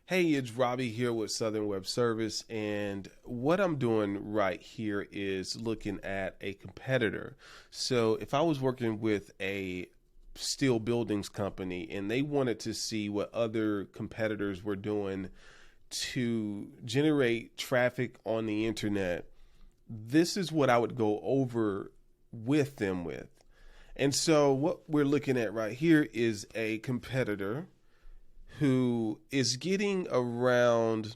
Hey, it's Robbie here with Southern Web Service, and what I'm doing right here is looking at a competitor. So if I was working with a steel buildings company and they wanted to see what other competitors were doing to generate traffic on the internet, this is what I would go over with them with. And so what we're looking at right here is a competitor who is getting around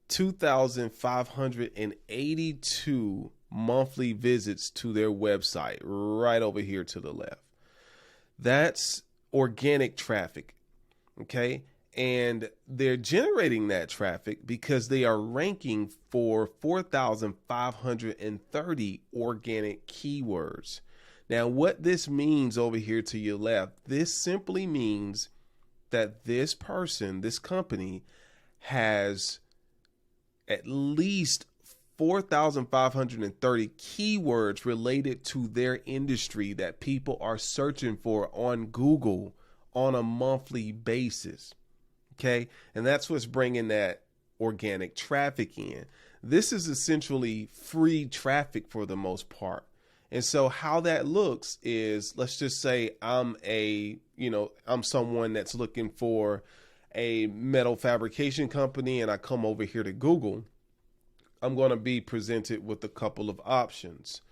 2,582 monthly visits to their website right over here to the left. That's organic traffic, okay? And they're generating that traffic because they are ranking for 4,530 organic keywords. Now, what this means over here to your left, this simply means that this person, this company, has at least 4,530 keywords related to their industry that people are searching for on Google on a monthly basis. Okay. And that's what's bringing that organic traffic in. This is essentially free traffic for the most part. And so how that looks is, let's just say I'm someone that's looking for a metal fabrication company and I come over here to Google. I'm going to be presented with a couple of options.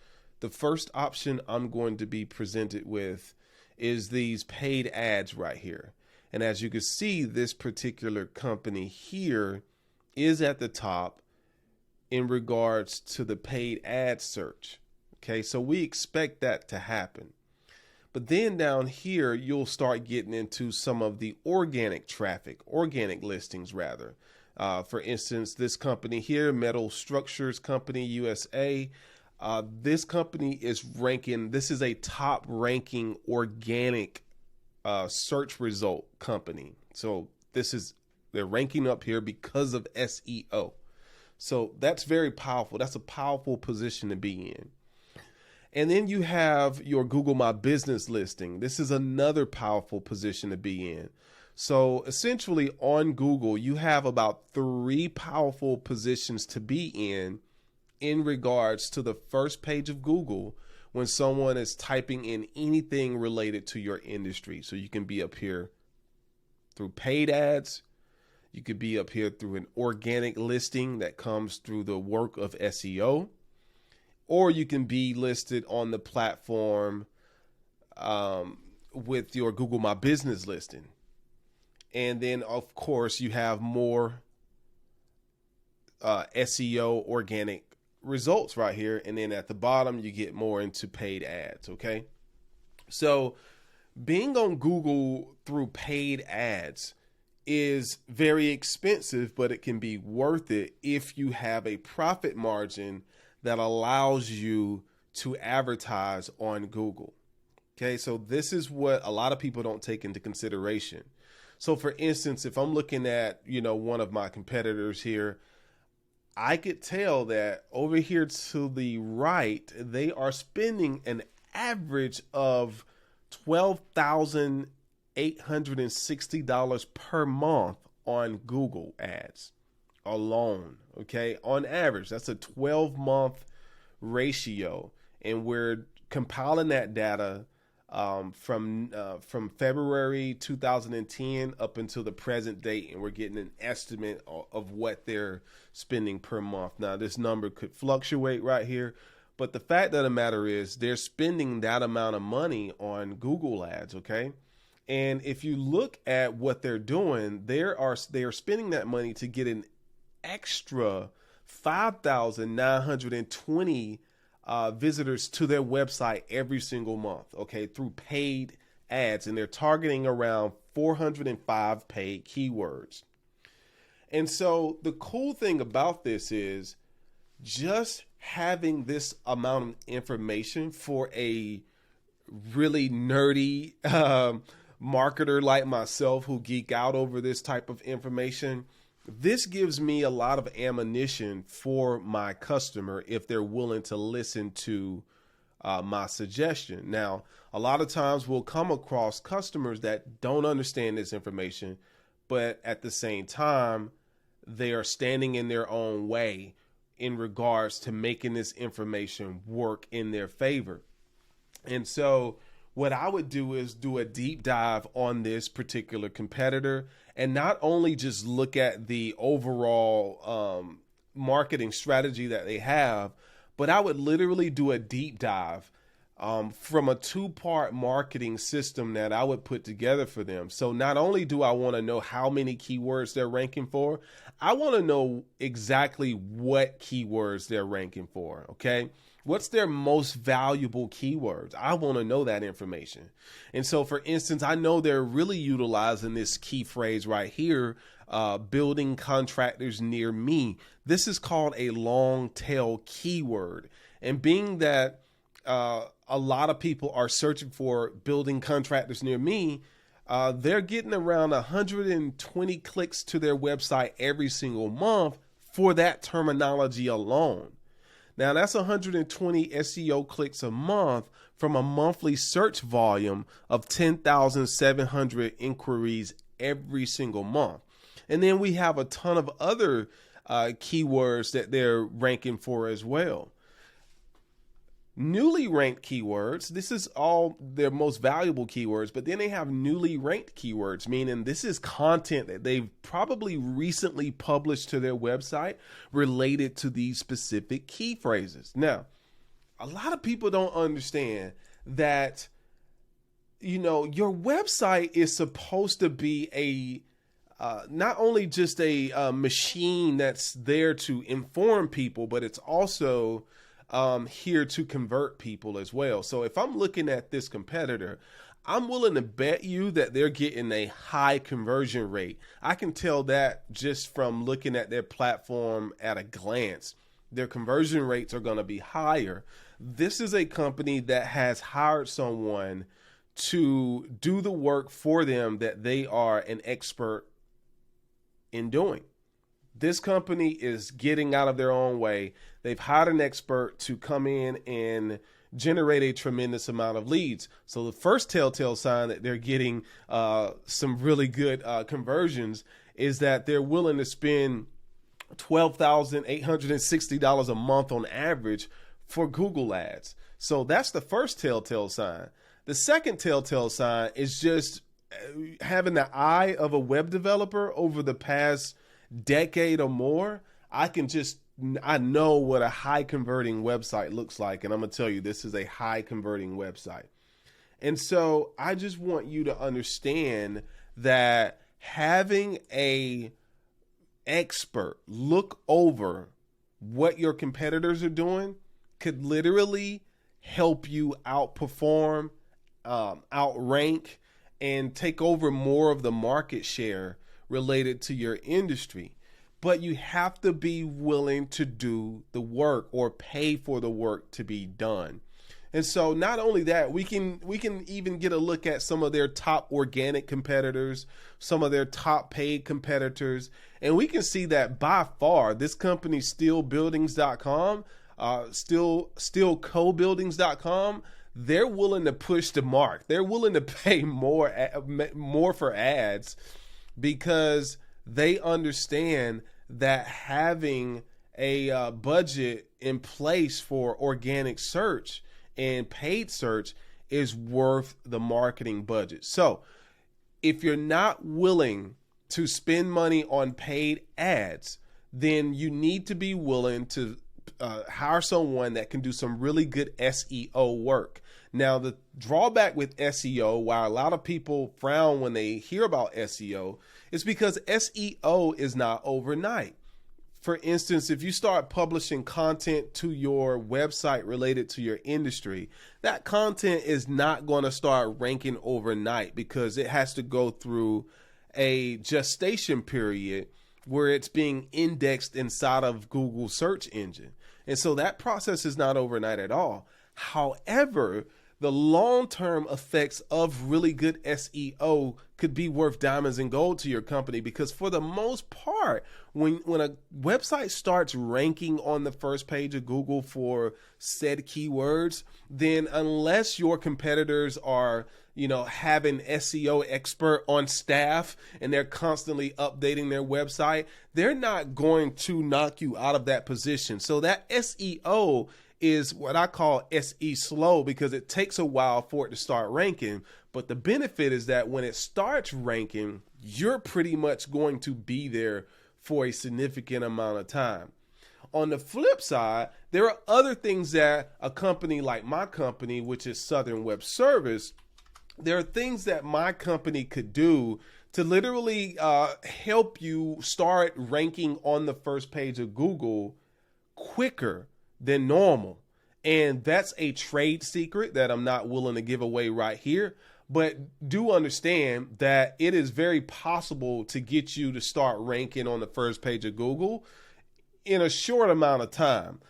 The first option I'm going to be presented with is these paid ads right here. And as you can see, this particular company here is at the top in regards to the paid ad search. Okay, so we expect that to happen. But then down here, you'll start getting into some of the organic traffic, organic listings rather. For instance, this company here, Metal Structures Company USA, this company is ranking, this is a top ranking organic search result company. So they're ranking up here because of SEO. So that's very powerful. That's a powerful position to be in. And then you have your Google My Business listing. This is another powerful position to be in. So essentially on Google, you have about 3 powerful positions to be in regards to the first page of Google when someone is typing in anything related to your industry. So you can be up here through paid ads. You could be up here through an organic listing that comes through the work of SEO. Or you can be listed on the platform with your Google My Business listing. And then, of course, you have more SEO organic results right here. And then at the bottom, you get more into paid ads. Okay. So being on Google through paid ads is very expensive, but it can be worth it if you have a profit margin that allows you to advertise on Google. Okay, so this is what a lot of people don't take into consideration. So for instance, if I'm looking at, one of my competitors here, I could tell that over here to the right, they are spending an average of $12,860 per month on Google ads alone. Okay, on average, that's a 12-month ratio, and we're compiling that data from February 2010 up until the present date, and we're getting an estimate of what they're spending per month. Now, this number could fluctuate right here, but the fact of the matter is they're spending that amount of money on Google ads. Okay. And if you look at what they're doing, they are spending that money to get an extra 5,920 visitors to their website every single month, okay, through paid ads. And they're targeting around 405 paid keywords. And so the cool thing about this is just having this amount of information for a really nerdy marketer like myself who geek out over this type of information. This gives me a lot of ammunition for my customer if they're willing to listen to my suggestion. Now, a lot of times we'll come across customers that don't understand this information, but at the same time, they are standing in their own way in regards to making this information work in their favor. And so what I would do is do a deep dive on this particular competitor and not only just look at the overall marketing strategy that they have, but I would literally do a deep dive from a two-part marketing system that I would put together for them. So not only do I want to know how many keywords they're ranking for, I want to know exactly what keywords they're ranking for, okay? What's their most valuable keywords? I want to know that information. And so, for instance, I know they're really utilizing this key phrase right here, building contractors near me. This is called a long tail keyword. And being that a lot of people are searching for building contractors near me, they're getting around 120 clicks to their website every single month for that terminology alone. Now, that's 120 SEO clicks a month from a monthly search volume of 10,700 inquiries every single month. And then we have a ton of other keywords that they're ranking for as well. Newly ranked keywords, this is all their most valuable keywords, but then they have newly ranked keywords, meaning this is content that they've probably recently published to their website related to these specific key phrases. Now, a lot of people don't understand that, your website is supposed to be not only just a machine that's there to inform people, but it's also here to convert people as well. So if I'm looking at this competitor, I'm willing to bet you that they're getting a high conversion rate. I can tell that just from looking at their platform at a glance. Their conversion rates are going to be higher. This is a company that has hired someone to do the work for them that they are an expert in doing. This company is getting out of their own way. They've hired an expert to come in and generate a tremendous amount of leads. So the first telltale sign that they're getting some really good conversions is that they're willing to spend $12,860 a month on average for Google ads. So that's the first telltale sign. The second telltale sign is just having the eye of a web developer over the past decade or more. I know what a high converting website looks like. And I'm going to tell you, this is a high converting website. And so I just want you to understand that having a expert look over what your competitors are doing could literally help you outperform, outrank, and take over more of the market share related to your industry. But you have to be willing to do the work or pay for the work to be done. And so not only that, we can even get a look at some of their top organic competitors, some of their top paid competitors, and we can see that by far this company stillbuildings.com, stillcobuildings.com, they're willing to push the mark. They're willing to pay more for ads because they understand that having a budget in place for organic search and paid search is worth the marketing budget. So if you're not willing to spend money on paid ads, then you need to be willing to hire someone that can do some really good SEO work. Now, the drawback with SEO, while a lot of people frown when they hear about SEO, is because SEO is not overnight. For instance, if you start publishing content to your website related to your industry, that content is not going to start ranking overnight because it has to go through a gestation period where it's being indexed inside of Google search engine. And so that process is not overnight at all. However, the long-term effects of really good SEO could be worth diamonds and gold to your company, because for the most part, when a website starts ranking on the first page of Google for said keywords, then unless your competitors are have an SEO expert on staff and they're constantly updating their website, they're not going to knock you out of that position. So that SEO is what I call SE slow, because it takes a while for it to start ranking. But the benefit is that when it starts ranking, you're pretty much going to be there for a significant amount of time. On the flip side, there are other things that a company like my company, which is Southern Web Service, there are things that my company could do to literally help you start ranking on the first page of Google quicker than normal. And that's a trade secret that I'm not willing to give away right here. But do understand that it is very possible to get you to start ranking on the first page of Google in a short amount of time.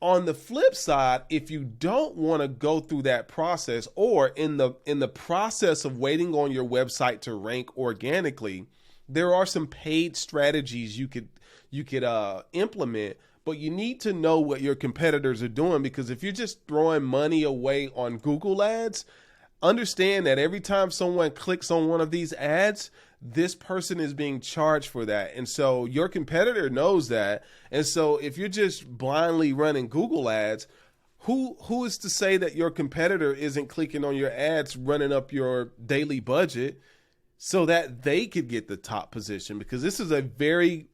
On the flip side, if you don't want to go through that process, or in the process of waiting on your website to rank organically, there are some paid strategies you could implement. But you need to know what your competitors are doing, because if you're just throwing money away on Google ads, understand that every time someone clicks on one of these ads, this person is being charged for that. And so your competitor knows that. And so if you're just blindly running Google ads, who is to say that your competitor isn't clicking on your ads, running up your daily budget so that they could get the top position? Because this is a very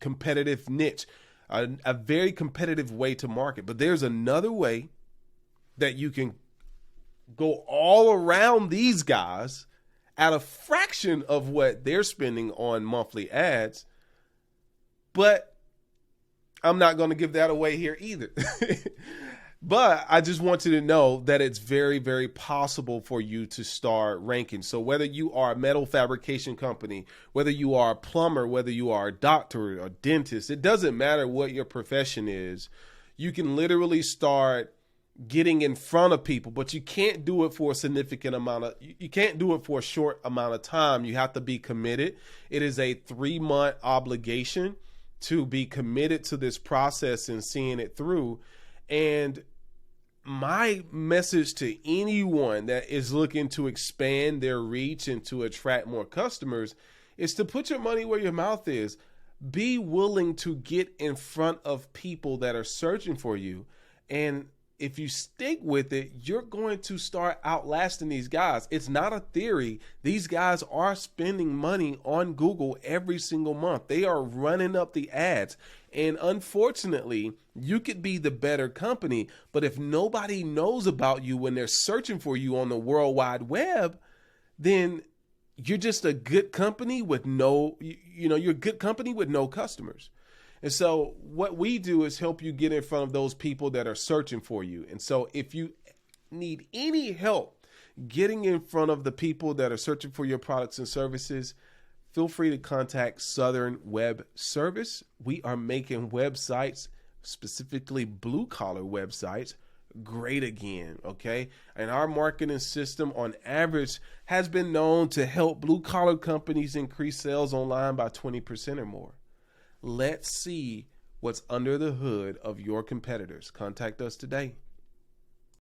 competitive niche, a very competitive way to market. But there's another way that you can go all around these guys at a fraction of what they're spending on monthly ads. But I'm not going to give that away here either. But I just want you to know that it's very, very possible for you to start ranking. So whether you are a metal fabrication company, whether you are a plumber, whether you are a doctor or dentist, it doesn't matter what your profession is. You can literally start getting in front of people, but you can't do it for a significant amount of, you can't do it for a short amount of time. You have to be committed. It is a 3-month obligation to be committed to this process and seeing it through. And my message to anyone that is looking to expand their reach and to attract more customers is to put your money where your mouth is. Be willing to get in front of people that are searching for you. And if you stick with it, you're going to start outlasting these guys. It's not a theory. These guys are spending money on Google every single month. They are running up the ads. And unfortunately, you could be the better company, but if nobody knows about you when they're searching for you on the World Wide Web, then you're just a good company with you're a good company with no customers. And so what we do is help you get in front of those people that are searching for you. And so if you need any help getting in front of the people that are searching for your products and services, feel free to contact Southern Web Service. We are making websites, specifically blue collar websites, great again. Okay. And our marketing system on average has been known to help blue collar companies increase sales online by 20% or more. Let's see what's under the hood of your competitors. Contact us today.